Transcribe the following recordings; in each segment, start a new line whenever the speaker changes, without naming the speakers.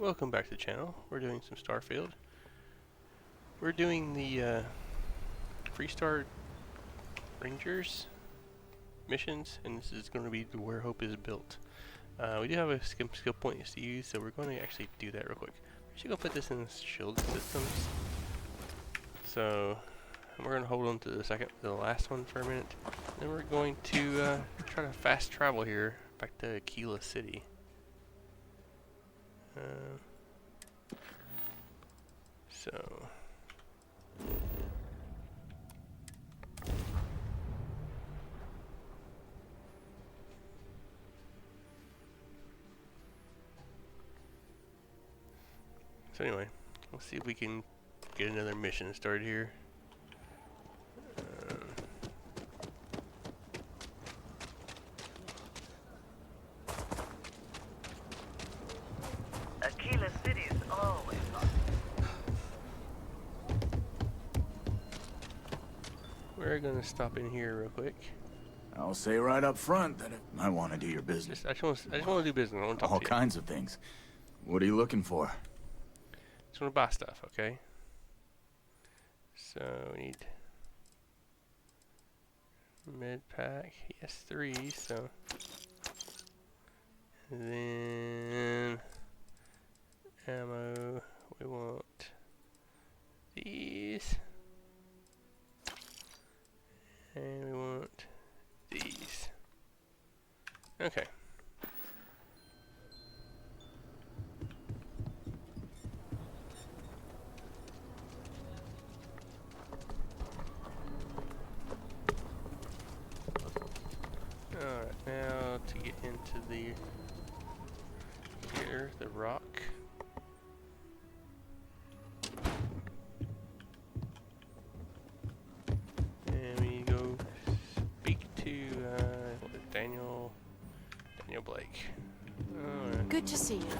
Welcome back to the channel. We're doing some Starfield. We're doing the Freestar Rangers missions, and this is going to be where Hope is built. We do have a skill point to use, so we're going to actually do that real quick. We're actually going to put this in shield systems. So we're going to hold on to the last one for a minute. Then we're going to try to fast travel here back to Aquila City. So anyway, let's see if we can get another mission started here.
Aquila City is always fun.
We're gonna stop in here real quick.
I'll say right up front that I want to do your business.
I just want to do business. I want to talk
All
to you.
kinds of things. What are you looking for?
Just want to buy stuff, okay? So we need med pack. Yes, 3. So and then ammo. We want these, and we want these. Okay. Alright, now to get into the rock. And we go speak to Daniel Blake. Alright.
Good to see you.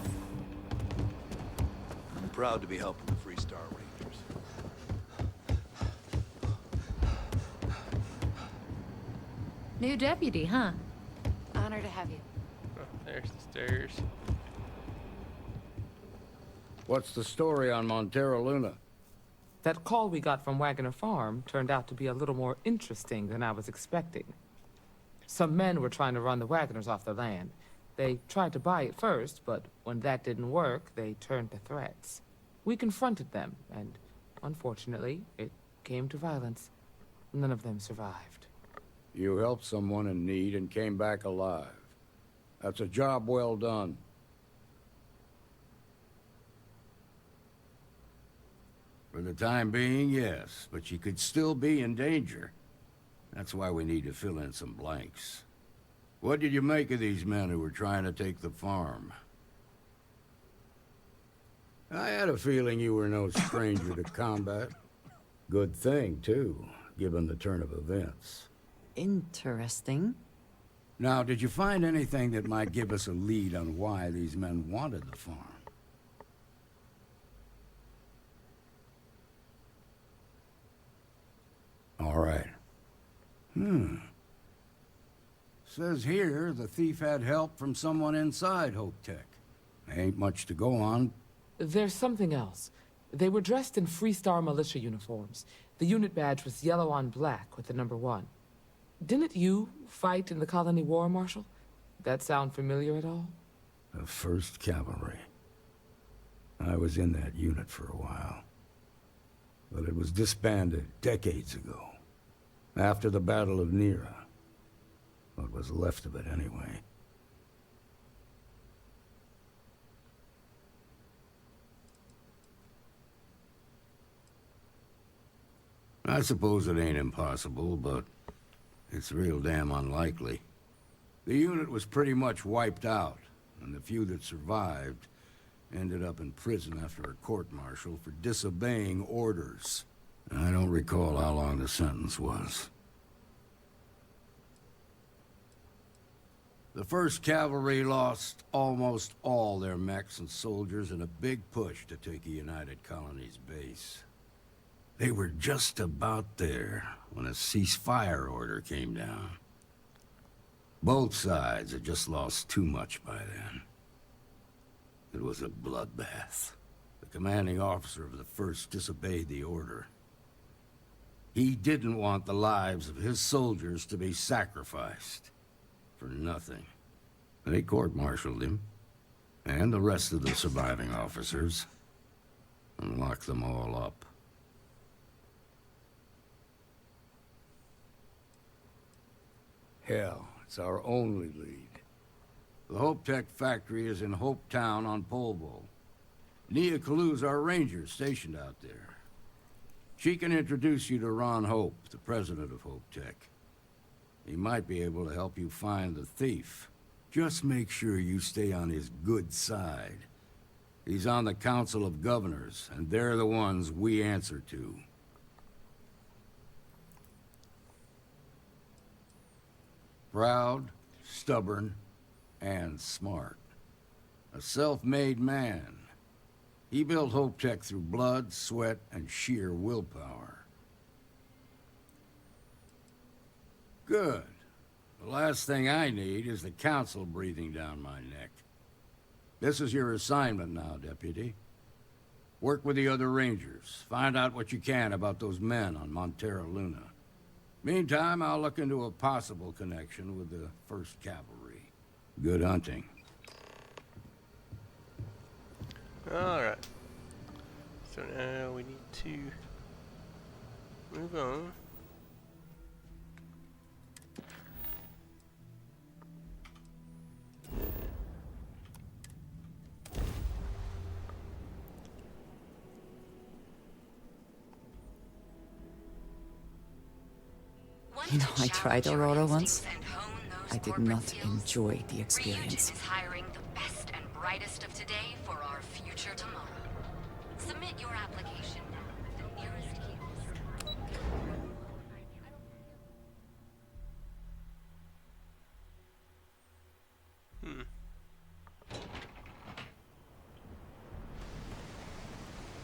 I'm proud to be helping the Freestar Rangers.
New deputy, huh? Honor to have you.
Oh, there's the stairs.
What's the story on Montero Luna?
That call we got from Wagoner Farm turned out to be a little more interesting than I was expecting. Some men were trying to run the Wagoners off the land. They tried to buy it first, but when that didn't work, they turned to threats. We confronted them, and unfortunately, it came to violence. None of them survived.
You helped someone in need and came back alive. That's a job well done. For the time being, yes, but you could still be in danger. That's why we need to fill in some blanks. What did you make of these men who were trying to take the farm? I had a feeling you were no stranger to combat. Good thing, too, given the turn of events.
Interesting.
Now, did you find anything that might give us a lead on why these men wanted the farm? All right. Says here the thief had help from someone inside Hope Tech. Ain't much to go on.
There's something else. They were dressed in Freestar militia uniforms. The unit badge was yellow on black with the number 1. Didn't you fight in the Colony War, Marshal? That sound familiar at all?
The 1st Cavalry. I was in that unit for a while. But it was disbanded decades ago. After the Battle of Nera. What was left of it, anyway. I suppose it ain't impossible, but it's real damn unlikely. The unit was pretty much wiped out, and the few that survived ended up in prison after a court-martial for disobeying orders. I don't recall how long the sentence was. The 1st Cavalry lost almost all their mechs and soldiers in a big push to take a United Colonies base. They were just about there when a ceasefire order came down. Both sides had just lost too much by then. It was a bloodbath. The commanding officer of the 1st disobeyed the order. He didn't want the lives of his soldiers to be sacrificed for nothing. They court-martialed him, and the rest of the surviving officers, and locked them all up.
Hell, it's our only lead.
The Hope Tech factory is in Hope Town on Polvo. Nia Kalu's our ranger stationed out there. She can introduce you to Ron Hope, the president of Hope Tech. He might be able to help you find the thief. Just make sure you stay on his good side. He's on the Council of Governors, and they're the ones we answer to. Proud, stubborn, and smart. A self-made man. He built Hope Tech through blood, sweat, and sheer willpower. Good. The last thing I need is the Council breathing down my neck. This is your assignment now, Deputy. Work with the other Rangers. Find out what you can about those men on Montera Luna. Meantime, I'll look into a possible connection with the 1st Cavalry. Good hunting.
Alright. So now we need to move on.
You know, I tried Aurora once. I did not enjoy the experience.
Reagent is hiring the best and brightest of today for our future tomorrow. Submit your application now at the nearest kiosk.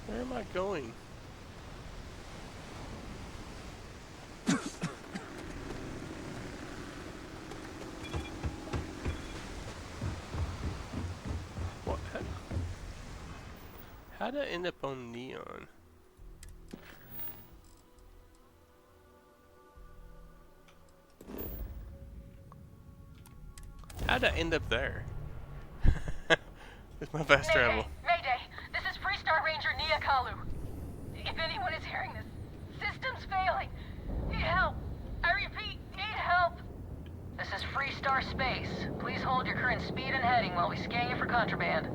Where am I going? What? How'd I end up on Neon? How'd I end up there? With my fast travel.
Mayday! This is Freestar Ranger Nia Kalu. If anyone is hearing this, system's failing. Need help. I repeat, need help. This is Freestar Space. Please hold your current speed and heading while we scan you for contraband.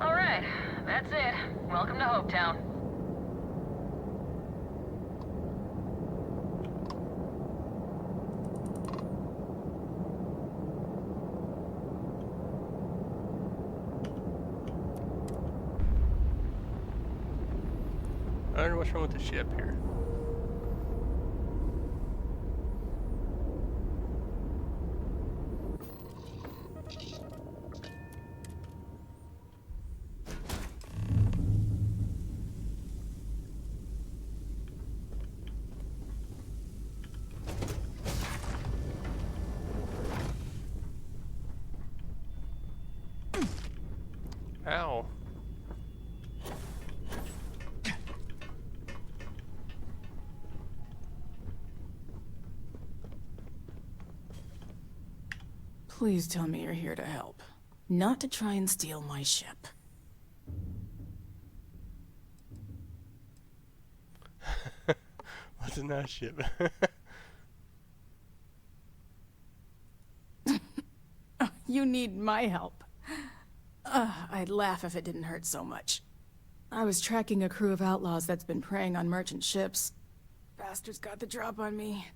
Alright, that's it. Welcome to Hope Town.
I wonder what's wrong with the ship here. Ow.
Please tell me you're here to help. Not to try and steal my ship.
What's in that ship?
You need my help. I'd laugh if it didn't hurt so much. I was tracking a crew of outlaws that's been preying on merchant ships. Bastards got the drop on me.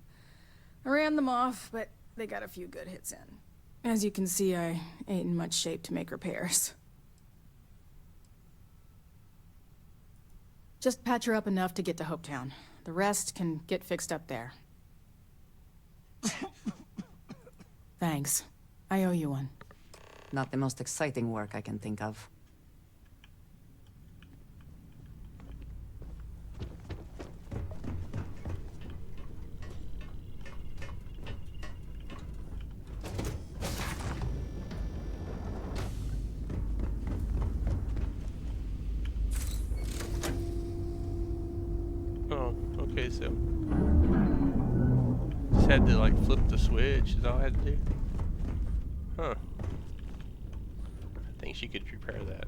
I ran them off, but they got a few good hits in. As you can see, I ain't in much shape to make repairs. Just patch her up enough to get to Hope Town. The rest can get fixed up there. Thanks. I owe you one.
Not the most exciting work I can think of.
anyways, so just had to like flip the switch is all I had to do. Huh. I think she could repair that.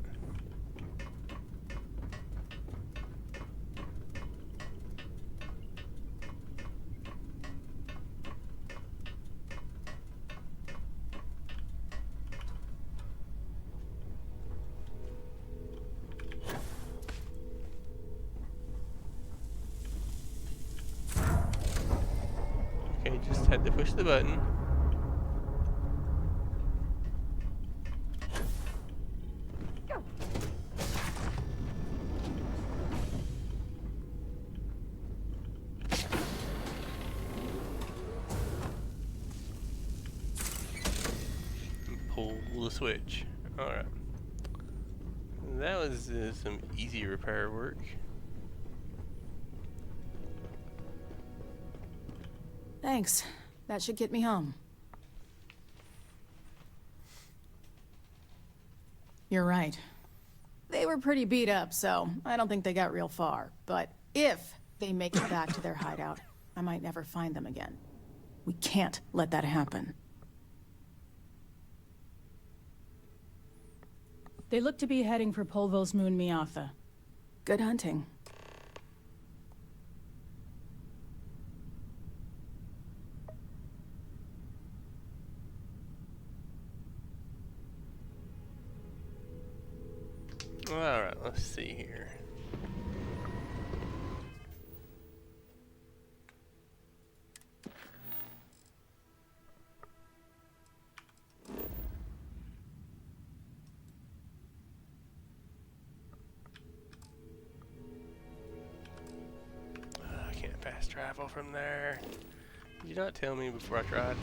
Okay, just had to push the button. And pull the switch. Alright. That was some easy repair work.
Thanks. That should get me home. You're right. They were pretty beat up, so I don't think they got real far. But if they make it back to their hideout, I might never find them again. We can't let that happen.
They look to be heading for Polvo's moon Miatha.
Good hunting.
Alright, let's see here. I can't fast travel from there. Did you not tell me before I tried?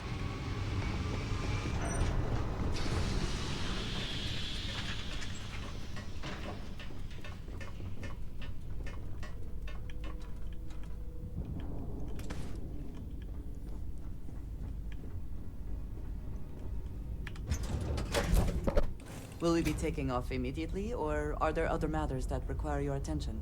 Will we be taking off immediately, or are there other matters that require your attention?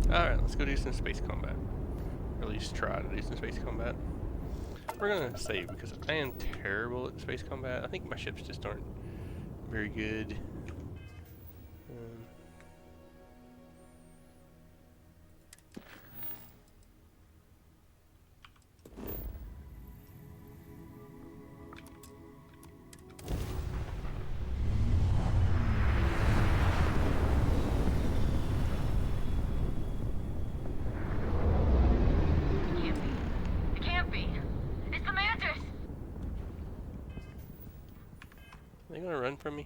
Alright, let's go do some space combat. Or at least try to do some space combat. We're gonna save because I am terrible at space combat. I think my ships just aren't very good. Are they gonna run from me?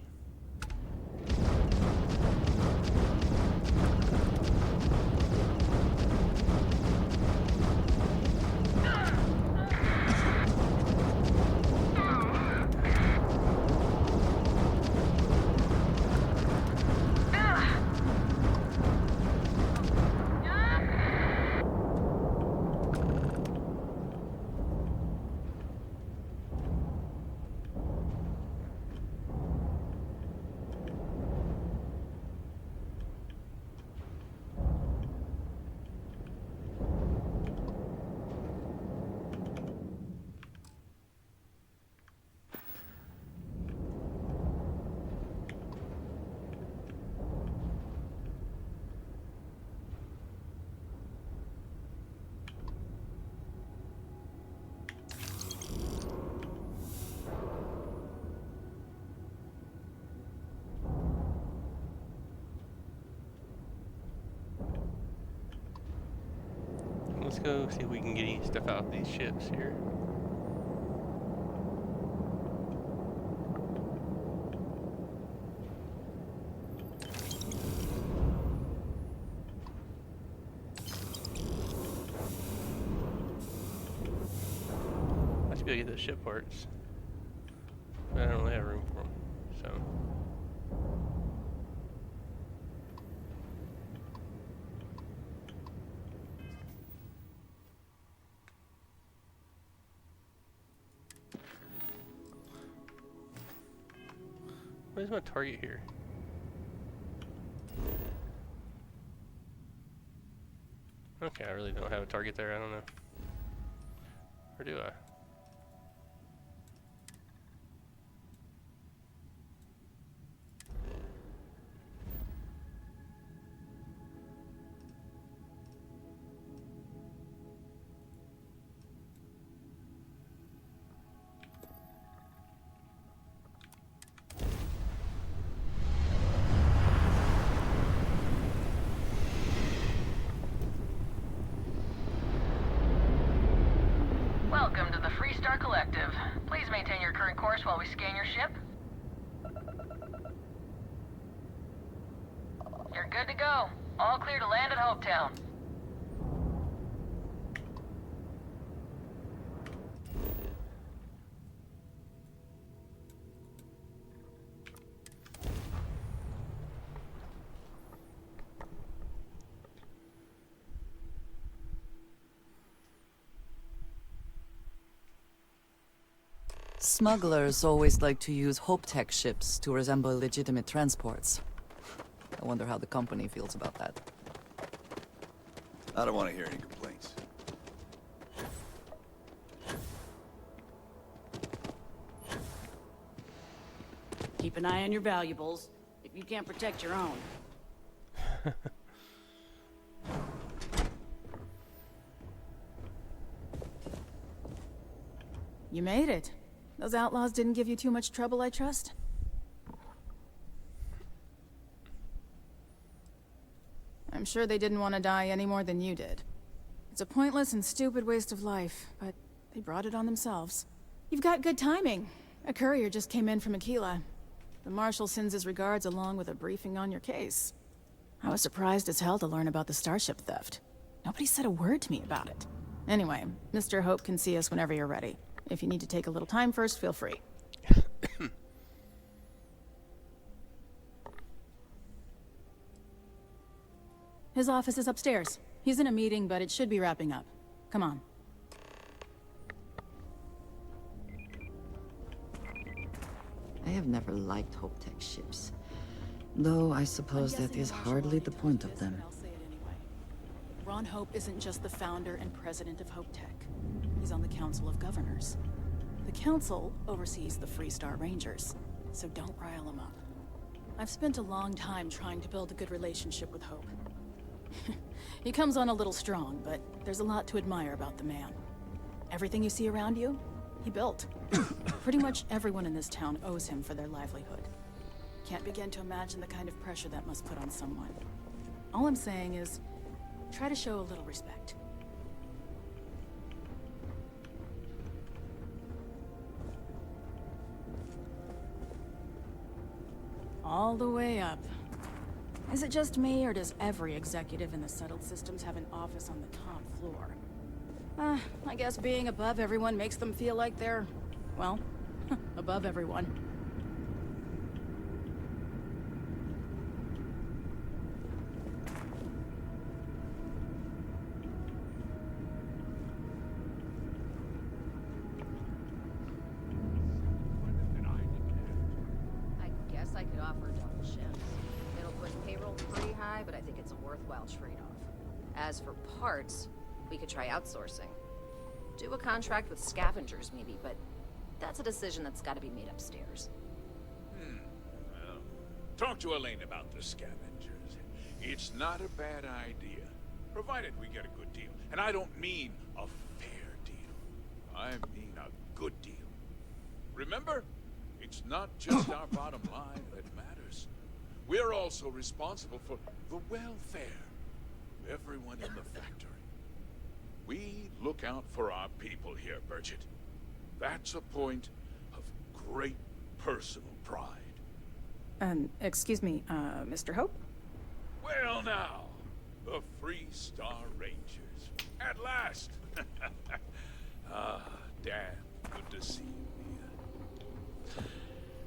Let's go see if we can get any stuff out of these ships here. I should be able to get those ship parts, but I don't really have room for them, so. What is my target here? Okay, I really don't have a target there. I don't know. Or do I?
Welcome to the Freestar Collective. Please maintain your current course while we scan your ship. You're good to go. All clear to land at Hopetown.
Smugglers always like to use HopeTech ships to resemble legitimate transports. I wonder how the company feels about that.
I don't want to hear any complaints.
Keep an eye on your valuables, if you can't protect your own.
You made it. Those outlaws didn't give you too much trouble, I trust? I'm sure they didn't want to die any more than you did. It's a pointless and stupid waste of life, but they brought it on themselves. You've got good timing. A courier just came in from Aquila. The Marshal sends his regards along with a briefing on your case. I was surprised as hell to learn about the starship theft. Nobody said a word to me about it. Anyway, Mr. Hope can see us whenever you're ready. If you need to take a little time first, feel free. His office is upstairs. He's in a meeting, but it should be wrapping up. Come on.
I have never liked HopeTech ships. Though I suppose that is hardly the point of them.
I'll say it anyway. Ron Hope isn't just the founder and president of HopeTech. He's on the Council of Governors. The Council oversees the Freestar Rangers, so don't rile him up. I've spent a long time trying to build a good relationship with Hope. He comes on a little strong, but there's a lot to admire about the man. Everything you see around you, he built. Pretty much everyone in this town owes him for their livelihood. Can't begin to imagine the kind of pressure that must put on someone. All I'm saying is, try to show a little respect. All the way up. Is it just me, or does every executive in the settled systems have an office on the top floor? I guess being above everyone makes them feel like they're, well, above everyone.
I guess I could offer double shifts. It'll push payroll pretty high, but I think it's a worthwhile trade-off. As for parts, we could try outsourcing. Do a contract with scavengers, maybe, but that's a decision that's got to be made upstairs.
Well, talk to Elaine about the scavengers. It's not a bad idea, provided we get a good deal. And I don't mean a fair deal. I mean a good deal. Remember, it's not just our bottom line that matters. We're also responsible for the welfare of everyone in the factory. We look out for our people here, Bridget. That's a point of great personal pride.
Excuse me, Mr. Hope?
Well now, the Freestar Rangers. At last! Dan, good to see you, Mia.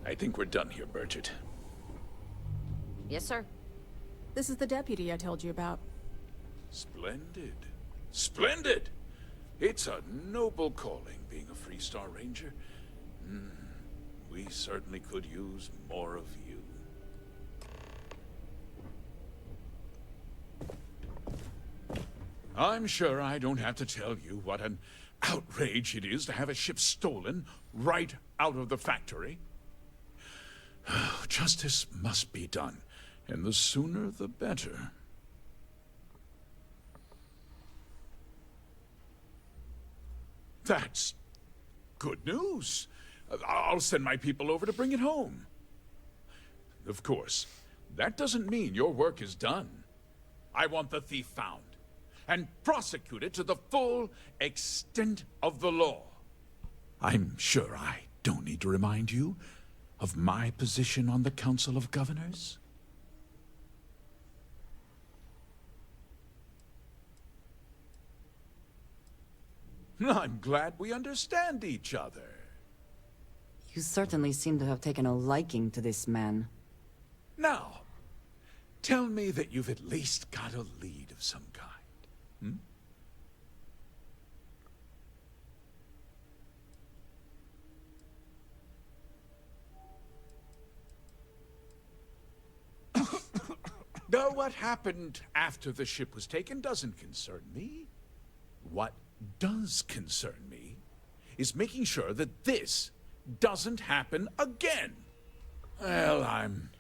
I think we're done here, Bridget.
Yes, sir.
This is the deputy I told you about.
Splendid. Splendid! It's a noble calling, being a Freestar Ranger. We certainly could use more of you. I'm sure I don't have to tell you what an outrage it is to have a ship stolen right out of the factory. Justice must be done, and the sooner the better. That's good news. I'll send my people over to bring it home. Of course, that doesn't mean your work is done. I want the thief found and prosecuted to the full extent of the law. I'm sure I don't need to remind you of my position on the Council of Governors. I'm glad we understand each other.
You certainly seem to have taken a liking to this man.
Now, tell me that you've at least got a lead of some kind. No, what happened after the ship was taken doesn't concern me. What does concern me is making sure that this doesn't happen again. Well, I'm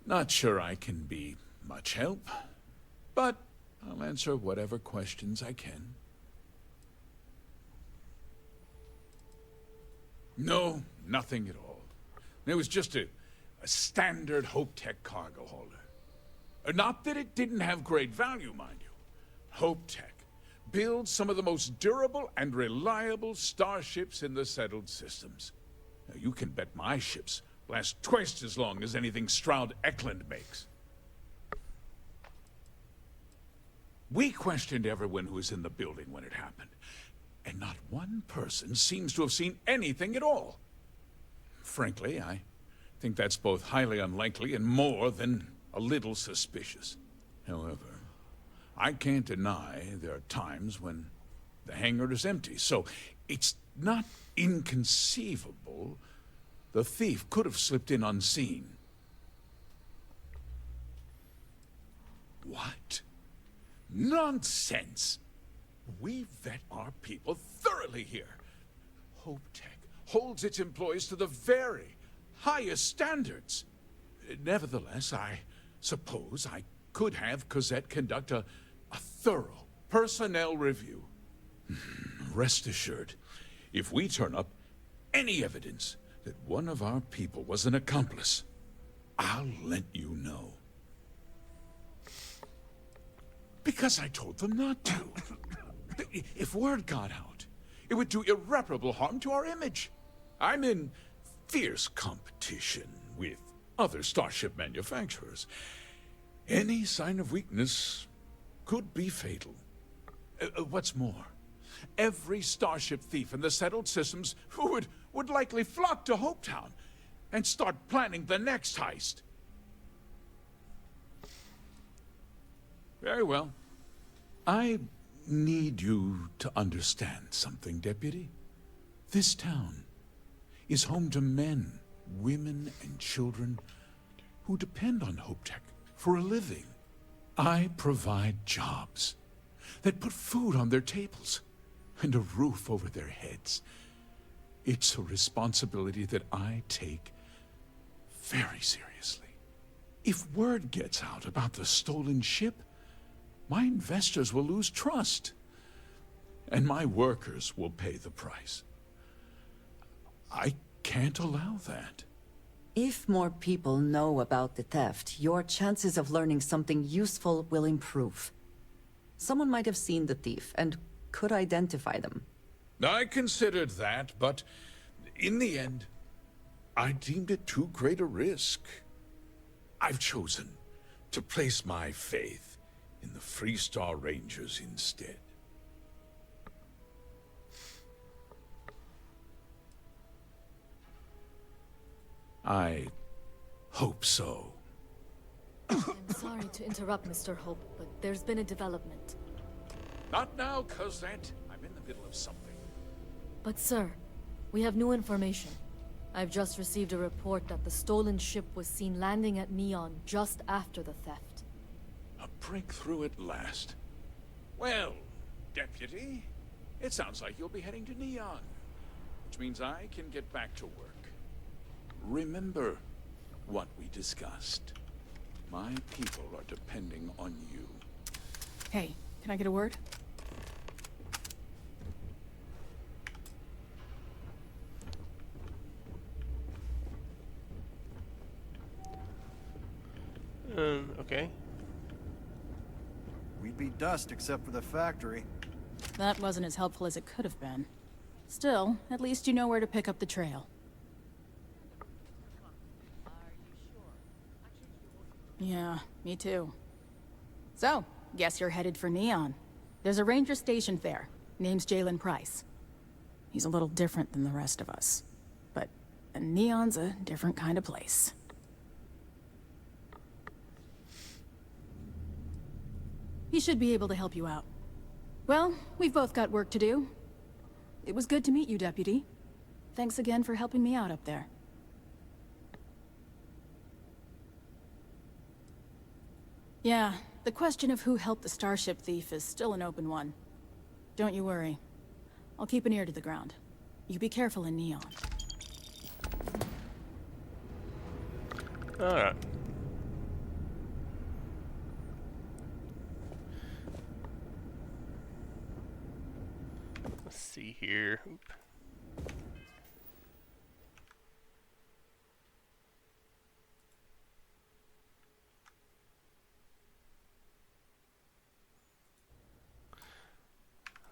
not sure I can be much help, but I'll answer whatever questions I can. No, nothing at all. It was just a standard Hope Tech cargo holder. Not that it didn't have great value, mind you. Hope Tech builds some of the most durable and reliable starships in the settled systems. Now, you can bet my ships last twice as long as anything Stroud Eklund makes. We questioned everyone who was in the building when it happened, and not one person seems to have seen anything at all. Frankly, I think that's both highly unlikely and more than a little suspicious. However, I can't deny there are times when the hangar is empty, so it's not inconceivable the thief could have slipped in unseen. What? Nonsense! We vet our people thoroughly here. Hope Tech holds its employees to the very highest standards. Nevertheless, I suppose I could have Cosette conduct a thorough personnel review. Rest assured, if we turn up any evidence that one of our people was an accomplice, I'll let you know. Because I told them not to. If word got out, it would do irreparable harm to our image. I'm in fierce competition with other starship manufacturers. Any sign of weakness could be fatal. What's more, every starship thief in the settled systems would likely flock to Hopetown and start planning the next heist. Very well. I need you to understand something, Deputy. This town is home to men, women, and children who depend on Hope Tech for a living. I provide jobs that put food on their tables and a roof over their heads. It's a responsibility that I take very seriously. If word gets out about the stolen ship, my investors will lose trust, and my workers will pay the price. I can't allow that.
If more people know about the theft, your chances of learning something useful will improve. Someone might have seen the thief and could identify them.
I considered that, but in the end, I deemed it too great a risk. I've chosen to place my faith in the Freestar Rangers instead. I hope so.
I'm sorry to interrupt, Mr. Hope, but there's been a development.
Not now, Cosette. I'm in the middle of something.
But sir, we have new information. I've just received a report that the stolen ship was seen landing at Neon just after the theft.
A breakthrough at last. Well, Deputy, it sounds like you'll be heading to Neon, which means I can get back to work. Remember what we discussed. My people are depending on you.
Hey, can I get a word?
Okay.
We'd be dust except for the factory.
That wasn't as helpful as it could have been. Still, at least you know where to pick up the trail. Yeah, me too. So, guess you're headed for Neon. There's a ranger stationed there. Name's Jalen Price. He's a little different than the rest of us. But Neon's a different kind of place. He should be able to help you out. Well, we've both got work to do. It was good to meet you, Deputy. Thanks again for helping me out up there. Yeah, the question of who helped the Starship thief is still an open one. Don't you worry. I'll keep an ear to the ground. You be careful in Neon.
Alright. Let's see here. Oop.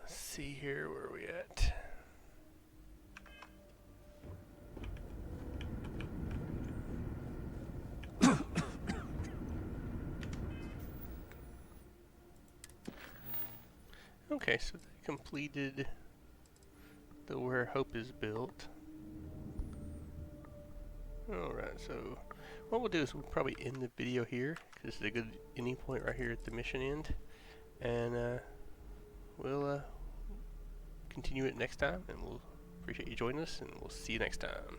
Let's see here, where are we at? Okay, so they completed the Where Hope is Built. Alright, so what we'll do is we'll probably end the video here, because it's a good ending point right here at the mission end. And we'll continue it next time, and we'll appreciate you joining us, and we'll see you next time.